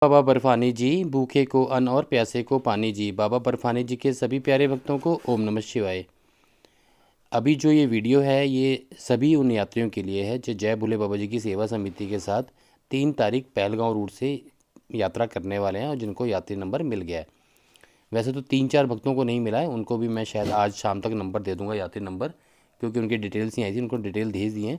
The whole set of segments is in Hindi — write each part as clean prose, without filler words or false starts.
बाबा बर्फानी जी, भूखे को अन्न और प्यासे को पानी जी। बाबा बर्फानी जी के सभी प्यारे भक्तों को ओम नमः शिवाय। अभी जो ये वीडियो है ये सभी उन यात्रियों के लिए है जो जय भोले बाबा जी की सेवा समिति के साथ 3 तारीख पहलगांव रूट से यात्रा करने वाले हैं और जिनको यात्री नंबर मिल गया है। वैसे तो 3-4 भक्तों को नहीं मिला है, उनको भी मैं शायद आज शाम तक नंबर दे दूंगा, यात्री नंबर, क्योंकि उनकी डिटेल्स नहीं आई थी। उनको डिटेल भेज दिए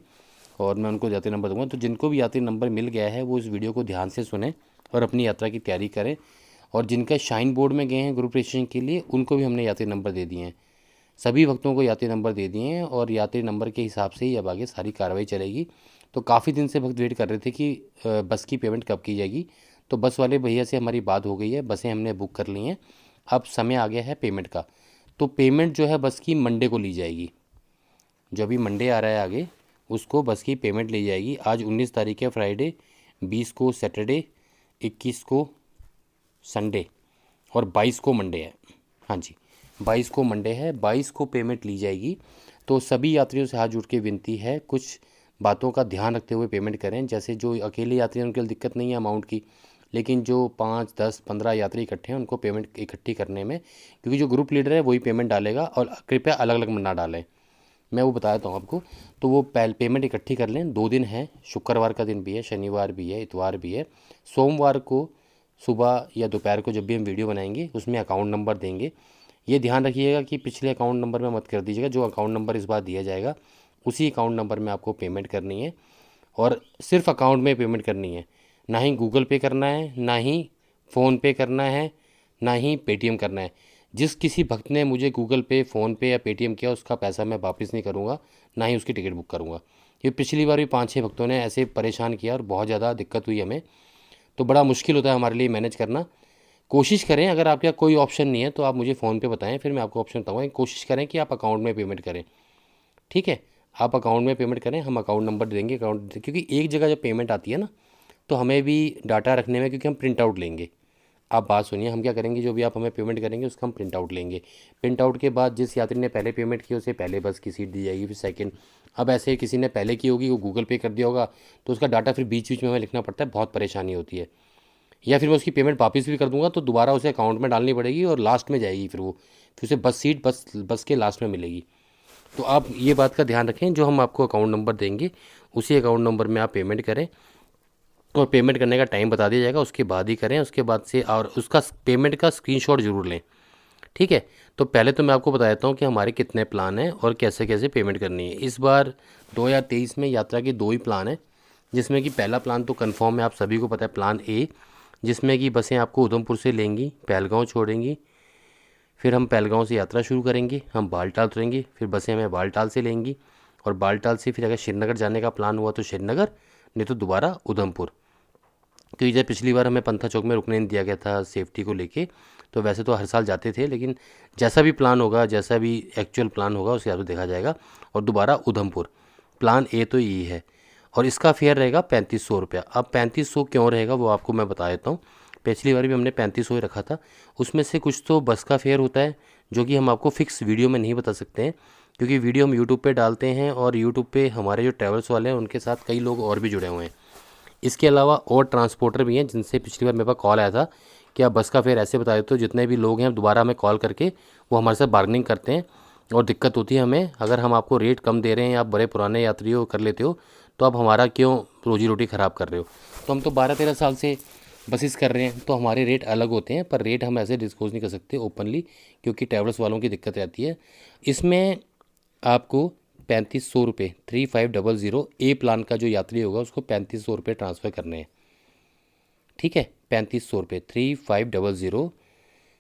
और मैं उनको यात्री नंबर दूंगा। तो जिनको भी यात्री नंबर मिल गया है वो इस वीडियो को ध्यान से सुने और अपनी यात्रा की तैयारी करें। और जिनका शाइन बोर्ड में गए हैं ग्रुप रजिस्ट्रेशन के लिए, उनको भी हमने यात्री नंबर दे दिए हैं। सभी भक्तों को यात्री नंबर दे दिए हैं और यात्री नंबर के हिसाब से ही अब आगे सारी कार्रवाई चलेगी। तो काफ़ी दिन से भक्त वेट कर रहे थे कि बस की पेमेंट कब की जाएगी। तो बस वाले भैया से हमारी बात हो गई है, बसें हमने बुक कर ली हैं, अब समय आ गया है पेमेंट का। तो पेमेंट जो है बस की मंडे को ली जाएगी। जो अभी मंडे आ रहा है आगे, उसको बस की पेमेंट ली जाएगी। आज 19 तारीख है फ्राइडे, 20 को सैटरडे, 21 को संडे और 22 को मंडे है। हाँ जी, 22 को मंडे है, 22 को पेमेंट ली जाएगी। तो सभी यात्रियों से हाथ जोड़ के विनती है, कुछ बातों का ध्यान रखते हुए पेमेंट करें। जैसे जो अकेले यात्री हैं उनके लिए दिक्कत नहीं है अमाउंट की, लेकिन जो 5, 10, 15 यात्री इकट्ठे हैं उनको पेमेंट इकट्ठी करने में, क्योंकि जो ग्रुप लीडर है वही पेमेंट डालेगा। और कृपया अलग अलग ना डालें, मैं वो बता देता हूँ आपको। तो वो पेमेंट इकट्ठी कर लें। 2 दिन है, शुक्रवार का दिन भी है, शनिवार भी है, इतवार भी है। सोमवार को सुबह या दोपहर को जब भी हम वीडियो बनाएंगे उसमें अकाउंट नंबर देंगे। ये ध्यान रखिएगा कि पिछले अकाउंट नंबर में मत कर दीजिएगा। जो अकाउंट नंबर इस बार दिया जाएगा उसी अकाउंट नंबर में आपको पेमेंट करनी है और सिर्फ अकाउंट में पेमेंट करनी है। ना ही गूगल पे करना है, ना ही फ़ोन पे करना है, ना ही पेटीएम करना है। जिस किसी भक्त ने मुझे गूगल पे, फ़ोन पे या पेटीएम किया उसका पैसा मैं वापस नहीं करूँगा, ना ही उसकी टिकट बुक करूँगा। ये पिछली बार भी 5-6 भक्तों ने ऐसे परेशान किया और बहुत ज़्यादा दिक्कत हुई हमें। तो बड़ा मुश्किल होता है हमारे लिए मैनेज करना। कोशिश करें, अगर आपके पास कोई ऑप्शन नहीं है तो आप मुझे फ़ोन पे बताएं, फिर मैं आपको ऑप्शन बताऊँगा। कोशिश करें कि आप अकाउंट में पेमेंट करें, ठीक है। आप अकाउंट में पेमेंट करें, हम अकाउंट नंबर देंगे, क्योंकि एक जगह जब पेमेंट आती है ना तो हमें भी डाटा रखने में, क्योंकि हम प्रिंट आउट लेंगे। आप बात सुनिए, हम क्या करेंगे, जो भी आप हमें पेमेंट करेंगे उसका हम प्रिंट आउट लेंगे। प्रिंट आउट के बाद जिस यात्री ने पहले पेमेंट की उसे पहले बस की सीट दी जाएगी, फिर सेकंड। अब ऐसे किसी ने पहले की होगी, वो गूगल पे कर दिया होगा, तो उसका डाटा फिर बीच बीच में हमें लिखना पड़ता है, बहुत परेशानी होती है। या फिर मैं उसकी पेमेंट वापस भी कर दूंगा तो दोबारा उसे अकाउंट में डालनी पड़ेगी और लास्ट में जाएगी फिर उसे बस सीट बस के लास्ट में मिलेगी। तो आप ये बात का ध्यान रखें, जो हम आपको अकाउंट नंबर देंगे उसी अकाउंट नंबर में आप पेमेंट करें और पेमेंट करने का टाइम बता दिया जाएगा, उसके बाद ही करें। उसके बाद से और उसका पेमेंट का स्क्रीनशॉट ज़रूर लें, ठीक है। तो पहले तो मैं आपको बता देता हूँ कि हमारे कितने प्लान हैं और कैसे कैसे पेमेंट करनी है। इस बार 2023 में यात्रा के 2 ही प्लान हैं, जिसमें कि पहला प्लान तो कन्फर्म है, आप सभी को पता है, प्लान ए, जिसमें कि बसें आपको उधमपुर से लेंगी, पहलगांव छोड़ेंगी, फिर हम पहलगांव से यात्रा शुरू करेंगे, हम बालटाल उतरेंगे, फिर बसें हमें बालटाल से लेंगी और बालटाल से फिर अगर श्रीनगर जाने का प्लान हुआ तो श्रीनगर, नहीं तो दोबारा उधमपुर। क्योंकि जब पिछली बार हमें पंथा चौक में रुकने नहीं दिया गया था सेफ्टी को लेके, तो वैसे तो हर साल जाते थे, लेकिन जैसा भी प्लान होगा, जैसा भी एक्चुअल प्लान होगा उसके हिसाब से देखा जाएगा। और दोबारा उधमपुर, प्लान ए तो यही है। और इसका फेयर रहेगा 3500 रुपया। अब 3500 क्यों रहेगा वो आपको मैं बता देता हूँ। पिछली बार भी हमने 3500 ही रखा था। उसमें से कुछ तो बस का फेयर होता है जो कि हम आपको फिक्स वीडियो में नहीं बता सकते हैं, क्योंकि वीडियो हम यूट्यूब पे डालते हैं और यूट्यूब पे हमारे जो ट्रैवल्स वाले हैं उनके साथ कई लोग और भी जुड़े हुए हैं। इसके अलावा और ट्रांसपोर्टर भी हैं जिनसे पिछली बार मेरे पास कॉल आया था कि आप बस का फेयर ऐसे बता देते हो, जितने भी लोग हैं दोबारा हमें कॉल करके वो हमारे साथ बार्गेनिंग करते हैं और दिक्कत होती है हमें। अगर हम आपको रेट कम दे रहे हैं, आप बड़े पुराने यात्री हो, कर लेते हो, तो आप हमारा क्यों रोजी रोटी ख़राब कर रहे हो। तो हम तो 12-13 साल से बसेस कर रहे हैं, तो हमारे रेट अलग होते हैं, पर रेट हम ऐसे डिस्क्लोज नहीं कर सकते ओपनली, क्योंकि ट्रैवल्स वालों की दिक्कत रहती है। इसमें आपको 3500 रुपये, 3500 ए प्लान का जो यात्री होगा उसको 3500 रुपये ट्रांसफ़र करने हैं, ठीक है। 3500 रुपये, 3500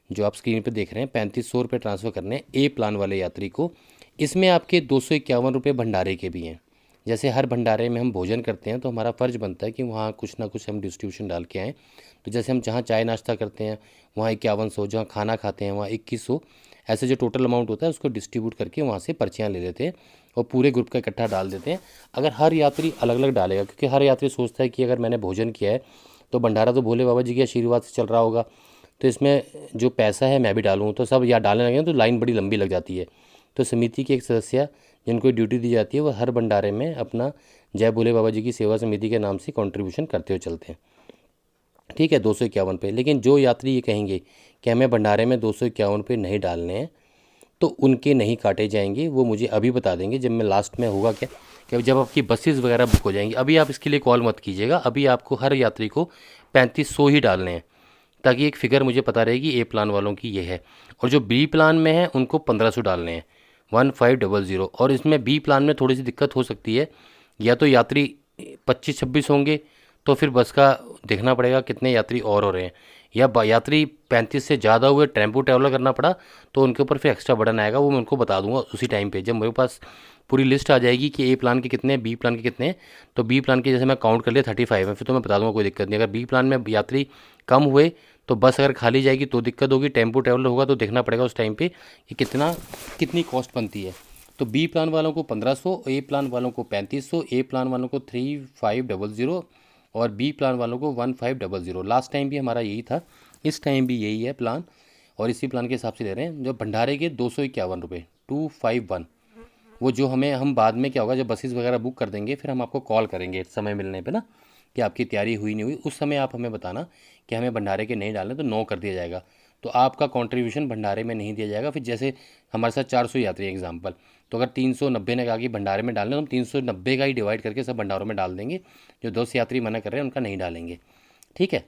जो आप स्क्रीन पे देख रहे हैं, 3500 रुपये ट्रांसफ़र करने हैं ए प्लान वाले यात्री को। इसमें आपके 251 रुपये भंडारे के भी हैं। जैसे हर भंडारे में हम भोजन करते हैं तो हमारा फ़र्ज़ बनता है कि वहाँ कुछ ना कुछ हम डिस्ट्रीब्यूशन डाल के आएँ। तो जैसे हम जहाँ चाय नाश्ता करते हैं वहाँ 5100, जहाँ खाना खाते हैं वहाँ 2100, ऐसे जो टोटल अमाउंट होता है उसको डिस्ट्रीब्यूट करके वहाँ से पर्चियाँ ले लेते हैं और पूरे ग्रुप का इकट्ठा डाल देते हैं। अगर हर यात्री अलग अलग डालेगा, क्योंकि हर यात्री सोचता है कि अगर मैंने भोजन किया है तो भंडारा तो भोले बाबा जी के आशीर्वाद से चल रहा होगा, तो इसमें जो पैसा है मैं भी डालूँ, तो सब या डालने लगे तो लाइन बड़ी लंबी लग जाती है। तो समिति के एक सदस्य जिनको ड्यूटी दी जाती है वो हर भंडारे में अपना जय भोले बाबा जी की सेवा समिति के नाम से कंट्रीब्यूशन करते हुए चलते हैं। ठीक है, 251 लेकिन जो यात्री ये कहेंगे कि हमें भंडारे में 251 नहीं डालने हैं तो उनके नहीं काटे जाएंगे। वो मुझे अभी बता देंगे जब मैं लास्ट में होगा क्या कि जब आपकी बसेस वगैरह बुक हो जाएंगी। अभी आप इसके लिए कॉल मत कीजिएगा, अभी आपको हर यात्री को 3500 ही डालने हैं ताकि एक फ़िगर मुझे पता रहेगी ए प्लान वालों की ये है। और जो बी प्लान में है उनको 1500 डालने हैं 1500। और इसमें बी प्लान में थोड़ी सी दिक्कत हो सकती है, या तो यात्री 25-26 होंगे तो फिर बस का देखना पड़ेगा कितने यात्री और हो रहे हैं, या यात्री 35 से ज़्यादा हुए टेम्पो ट्रैवलर करना पड़ा तो उनके ऊपर फिर एक्स्ट्रा बर्डन आएगा। वो मैं उनको बता दूंगा उसी टाइम पे जब मेरे पास पूरी लिस्ट आ जाएगी कि ए प्लान के कितने हैं, बी प्लान के कितने हैं। तो बी प्लान के जैसे मैं काउंट कर लिया 35 है, फिर तो मैं बता दूंगा, कोई दिक्कत नहीं। अगर बी प्लान में यात्री कम हुए तो बस अगर खाली जाएगी तो दिक्कत होगी, टेम्पो ट्रैवलर होगा तो देखना पड़ेगा उस टाइम पे कि कितनी कॉस्ट बनती है। तो बी प्लान वालों को 1500, ए प्लान वालों को 3500, ए प्लान वालों को 3500 और बी प्लान वालों को 1500। लास्ट टाइम भी हमारा यही था, इस टाइम भी यही है प्लान और इसी प्लान के हिसाब से दे रहे हैं। जो भंडारे के 251 251, वो जो हम बाद में क्या होगा जब बसेस वगैरह बुक कर देंगे फिर हम आपको कॉल करेंगे समय मिलने पे ना कि आपकी तैयारी हुई नहीं हुई, उस समय आप हमें बताना कि हमें भंडारे के नहीं डालने, तो नो कर दिया जाएगा। तो आपका कंट्रीब्यूशन भंडारे में नहीं दिया जाएगा। फिर जैसे हमारे साथ 400 यात्री हैं एग्जाम्पल, तो अगर 390 ने कहा कि भंडारे में डालने तो हम 390 का ही डिवाइड करके सब भंडारों में डाल देंगे। जो 10 यात्री मना कर रहे हैं उनका नहीं डालेंगे, ठीक है।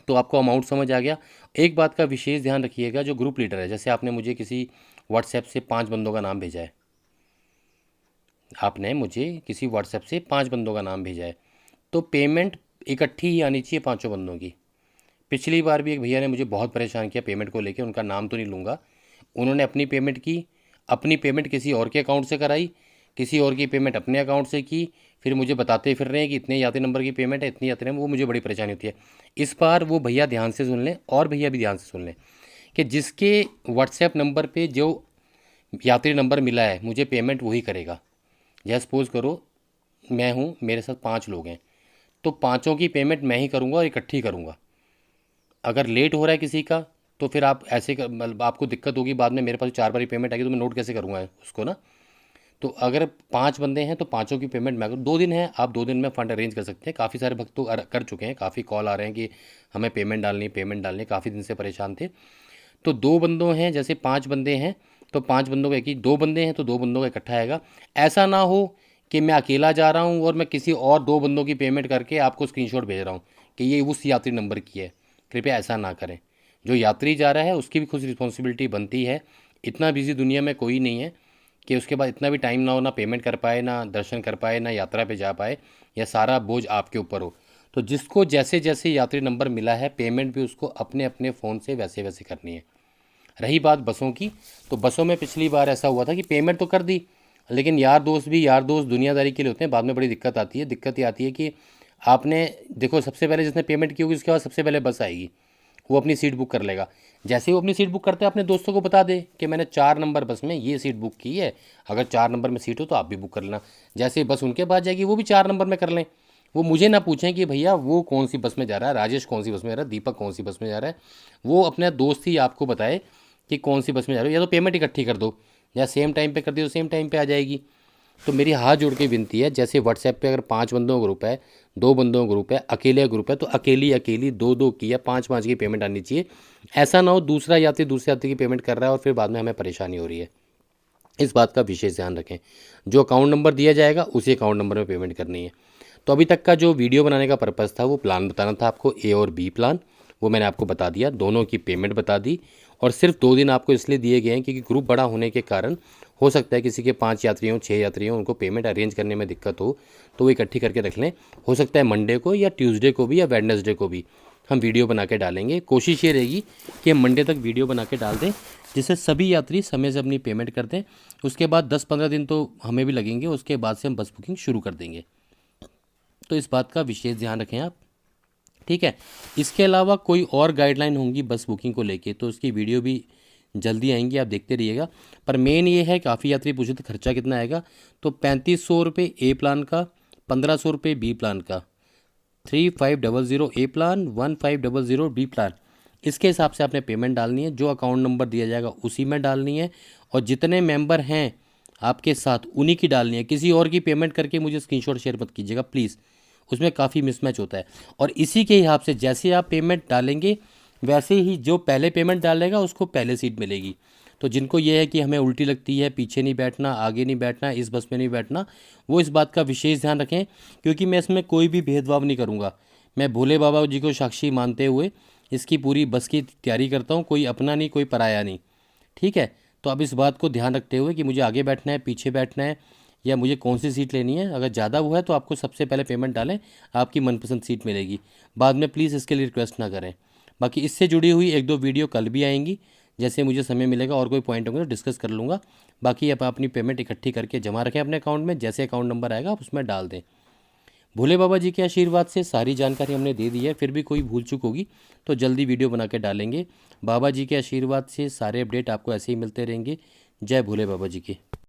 तो आपको अमाउंट समझ आ गया। एक बात का विशेष ध्यान रखिएगा, जो ग्रुप लीडर है, जैसे आपने मुझे किसी व्हाट्सएप से 5 बंदों का नाम भेजा है, आपने मुझे किसी व्हाट्सएप से 5 बंदों का नाम भेजा है, तो पेमेंट इकट्ठी ही आनी चाहिए 5 बंदों की। पिछली बार भी एक भैया ने मुझे बहुत परेशान किया पेमेंट को लेके, उनका नाम तो नहीं लूँगा। उन्होंने अपनी पेमेंट की, अपनी पेमेंट किसी और के अकाउंट से कराई, किसी और की पेमेंट अपने अकाउंट से की, फिर मुझे बताते फिर रहे हैं कि इतने यात्री नंबर की पेमेंट है, इतनी यात्री नंबर, वो मुझे बड़ी परेशानी होती है। इस बार वो भैया ध्यान से सुन लें और भैया भी ध्यान से सुन लें कि जिसके व्हाट्सएप नंबर पे जो यात्री नंबर मिला है मुझे पेमेंट वही करेगा। जैसे सपोज़ करो मैं हूँ, मेरे साथ 5 लोग हैं, तो पाँचों की पेमेंट मैं ही करूँगा और इकट्ठी करूँगा। अगर लेट हो रहा है किसी का तो फिर आप ऐसे मतलब आपको दिक्कत होगी बाद में, मेरे पास 4 बार ही पेमेंट आएगी तो मैं नोट कैसे करूँगा उसको ना। तो अगर 5 बंदे हैं तो पाँचों की पेमेंट मैं करूँ। 2 दिन है, आप 2 दिन में फ़ंड अरेंज कर सकते हैं। काफ़ी सारे भक्त तो कर चुके हैं, काफ़ी कॉल आ रहे हैं कि हमें पेमेंट डालनी, काफ़ी दिन से परेशान थे। तो 2 बंदों हैं, जैसे 5 बंदे हैं तो 5 बंदों का एक ही, 2 बंदे हैं तो 2 बंदों का इकट्ठा आएगा। ऐसा ना हो कि मैं अकेला जा रहा हूँ और मैं किसी और 2 बंदों की पेमेंट करके आपको स्क्रीनशॉट भेज रहा हूँ कि ये उस यात्री नंबर की है। कृपया ऐसा ना करें। जो यात्री जा रहा है उसकी भी खुद रिस्पॉन्सिबिलिटी बनती है। इतना बिजी दुनिया में कोई नहीं है कि उसके बाद इतना भी टाइम ना हो, ना पेमेंट कर पाए, ना दर्शन कर पाए, ना यात्रा पे जा पाए, या सारा बोझ आपके ऊपर हो। तो जिसको जैसे जैसे यात्री नंबर मिला है पेमेंट भी उसको अपने अपने फ़ोन से वैसे वैसे करनी है। रही बात बसों की, तो बसों में पिछली बार ऐसा हुआ था कि पेमेंट तो कर दी, लेकिन यार दोस्त दुनियादारी के लिए होते हैं, बाद में बड़ी दिक्कत आती है। दिक्कत ये आती है कि आपने देखो सबसे पहले जिसने पेमेंट की होगी उसके बाद सबसे पहले बस आएगी, वो अपनी सीट बुक कर लेगा। जैसे ही वो अपनी सीट बुक करते हैं अपने दोस्तों को बता दे कि मैंने 4 नंबर बस में ये सीट बुक की है, अगर 4 नंबर में सीट हो तो आप भी बुक कर लेना। जैसे ही बस उनके पास जाएगी वो भी 4 नंबर में कर लें। वो मुझे ना पूछें कि भैया वो कौन सी बस में जा रहा है, राजेश कौन सी बस में जा रहा है, दीपक कौन सी बस में जा रहा है। वो अपने दोस्त ही आपको बताए कि कौन सी बस में जा रहे हो। या तो पेमेंट इकट्ठी कर दो, या सेम टाइम पे कर दियो, सेम टाइम पे आ जाएगी। तो मेरी हाथ जोड़ के विनती है, जैसे व्हाट्सएप पे अगर 5 बंदों का ग्रुप है, 2 बंदों का ग्रुप है, अकेले ग्रुप है, तो अकेली 2 की या 5 की पेमेंट आनी चाहिए। ऐसा ना हो दूसरे यात्री की पेमेंट कर रहा है और फिर बाद में हमें परेशानी हो रही है। इस बात का विशेष ध्यान रखें। जो अकाउंट नंबर दिया जाएगा उसी अकाउंट नंबर में पेमेंट करनी है। तो अभी तक का जो वीडियो बनाने का पर्पज़ था वो प्लान बताना था आपको, ए और बी प्लान, वो मैंने आपको बता दिया, दोनों की पेमेंट बता दी। और सिर्फ 2 दिन आपको इसलिए दिए गए हैं क्योंकि ग्रुप बड़ा होने के कारण हो सकता है किसी के 5 यात्री हों, 6 यात्री हों, उनको पेमेंट अरेंज करने में दिक्कत हो, तो वो इकट्ठी करके रख लें। हो सकता है मंडे को या ट्यूसडे को भी या वेडनेसडे को भी हम वीडियो बना के डालेंगे। कोशिश ये रहेगी कि हम मंडे तक वीडियो बना के डाल दें जिससे सभी यात्री समय से अपनी पेमेंट कर दें। उसके बाद 10-15 दिन तो हमें भी लगेंगे, उसके बाद से हम बस बुकिंग शुरू कर देंगे। तो इस बात का विशेष ध्यान रखें आप, ठीक है। इसके अलावा कोई और गाइडलाइन होंगी बस बुकिंग को लेके तो उसकी वीडियो भी जल्दी आएंगी, आप देखते रहिएगा। पर मेन ये है, काफ़ी यात्री पूछे तो खर्चा कितना आएगा, तो 3500 रुपये ए प्लान का, 1500 रुपये बी प्लान का, 3500 ए प्लान, 1500 बी प्लान। इसके हिसाब से आपने पेमेंट डालनी है, जो अकाउंट नंबर दिया जाएगा उसी में डालनी है, और जितने मेंबर हैं आपके साथ उन्हीं की डालनी है। किसी और की पेमेंट करके मुझे स्क्रीनशॉट शेयर मत कीजिएगा प्लीज़, उसमें काफ़ी मिसमैच होता है। और इसी के हिसाब से जैसे आप पेमेंट डालेंगे वैसे ही जो पहले पेमेंट डालेगा उसको पहले सीट मिलेगी। तो जिनको ये है कि हमें उल्टी लगती है, पीछे नहीं बैठना, आगे नहीं बैठना, इस बस में नहीं बैठना, वो इस बात का विशेष ध्यान रखें, क्योंकि मैं इसमें कोई भी भेदभाव नहीं करूँगा। मैं भोले बाबा जी को साक्षी मानते हुए इसकी पूरी बस की तैयारी करता हूँ, कोई अपना नहीं, कोई पराया नहीं। ठीक है, तो अब इस बात को ध्यान रखते हुए कि मुझे आगे बैठना है, पीछे बैठना है, या मुझे कौन सी सीट लेनी है, अगर ज़्यादा वो है तो आपको सबसे पहले पेमेंट डालें, आपकी मनपसंद सीट मिलेगी। बाद में प्लीज़ इसके लिए रिक्वेस्ट ना करें। बाकी इससे जुड़ी हुई 1-2 वीडियो कल भी आएंगी, जैसे मुझे समय मिलेगा और कोई पॉइंट होंगे तो डिस्कस कर लूँगा। बाकी आप अपनी पेमेंट इकट्ठी करके जमा रखें अपने अकाउंट में, जैसे अकाउंट नंबर आएगा आप उसमें डाल दें। भोले बाबा जी के आशीर्वाद से सारी जानकारी हमने दे दी है, फिर भी कोई भूल चूक होगी तो जल्दी वीडियो बना के डालेंगे। बाबा जी के आशीर्वाद से सारे अपडेट आपको ऐसे ही मिलते रहेंगे। जय भोले बाबा जी की।